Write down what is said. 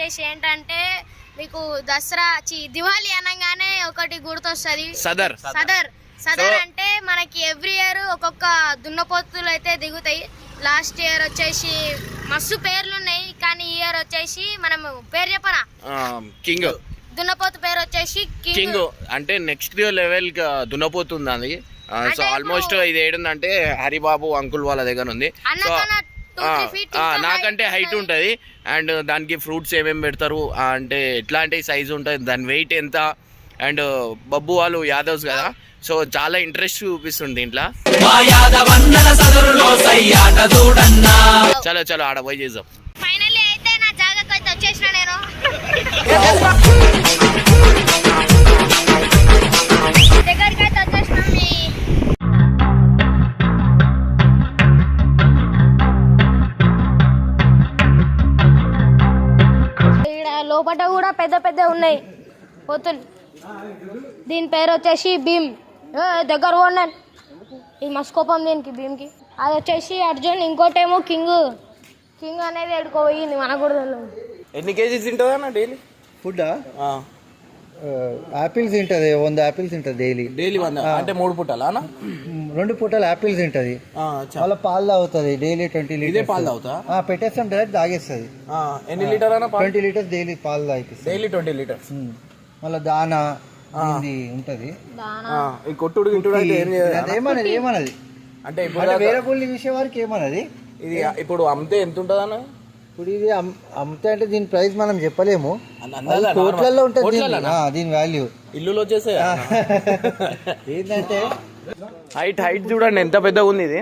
ఏంటంటే మీకు దసరా దివాళీ అనగానే ఒకటి గుర్తొస్తుంది సదర్ అంటే మనకి ఎవ్రీ ఇయర్ ఒక్కొక్క దున్నపోతులు అయితే దిగుతాయి. లాస్ట్ ఇయర్ వచ్చేసి మస్తు పేర్లు ఉన్నాయి, కానీ ఈ ఇయర్ వచ్చేసి మనం పేరు చెప్పనా, కింగ్ దున్నపోతు పేరు వచ్చేసి కింగ్. అంటే నెక్స్ట్ లెవెల్ దున్నపోతుంది అది. సో ఆల్మోస్ట్ ఇది ఏడుందంటే హరిబాబు అంకుల్ వాళ్ళ దగ్గర ఉంది. సో నాకంటే హైట్ ఉంటది అండ్ దానికి ఫ్రూట్స్ ఏమేమి పెడతారు అంటే ఎట్లాంటి సైజ్ ఉంటుంది, దాని వెయిట్ ఎంత, అండ్ బబ్బు వాళ్ళు యాదవ్స్ కదా, సో చాలా ఇంట్రెస్ట్ చూపిస్తుంది దీంట్లో. చలో చలో ఆడ పోయి చేద్దాం. ఫైనల్లీ అయితే నా జాగాకి అయితే వచ్చేసిన నేను. దగ్గరికి అయితే వచ్చేసినాం. లోపల కూడా పెద్ద పెద్ద ఉన్నాయి పోతుంది. దీని పేరు వచ్చేసి భీమ్. దగ్గర ఉన్నాను, ఇది మస్తు కోపం దీనికి భీమ్కి. అది వచ్చేసి అర్జున్, ఇంకోటేమో కింగ్. కింగ్ అనేది ఎడుకోపోయింది మన కూడా తెలియదు. ఎన్ని కేజీస్ తింటుందా అన్న డైలీ ఫుడ్? యాపిల్స్ తింటది, 100 యాపిల్స్ తింటది డైలీ 100. అంటే 3 పూటలా? 2 పూటలు యాపిల్స్ తింటది. మళ్ళీ పాలు తాగుతుంది డైలీ 20 లీటర్స్. పాలు తాగుతా పెట్టేస్తాం డైరెక్ట్ తాగేస్తుంది. ఎన్ని లీటర్ అన్న? 20 లీటర్స్ డైలీ పాలు తాగిస్తుంది. Daily 20 litres. మళ్ళీ దానా ఉంటది. ఈ కొట్టుడు గింటుడు అంటే ఏమన్నది అంటే వేరే పుల్లి చూసే వారికి ఏమన్నది. ఇది ఇప్పుడు అమ్మితే ఎంత ఉంటుంది అన్న? ఇప్పుడు ఇది అమ్మితే అంటే దీని ప్రైస్ మనం చెప్పలేము, కోట్లలో ఉంటుంది దీని వాల్యూ. ఇల్లులో వచ్చేసే ఏంటంటే హైట్ చూడండి ఎంత పెద్దగా ఉంది ఇది.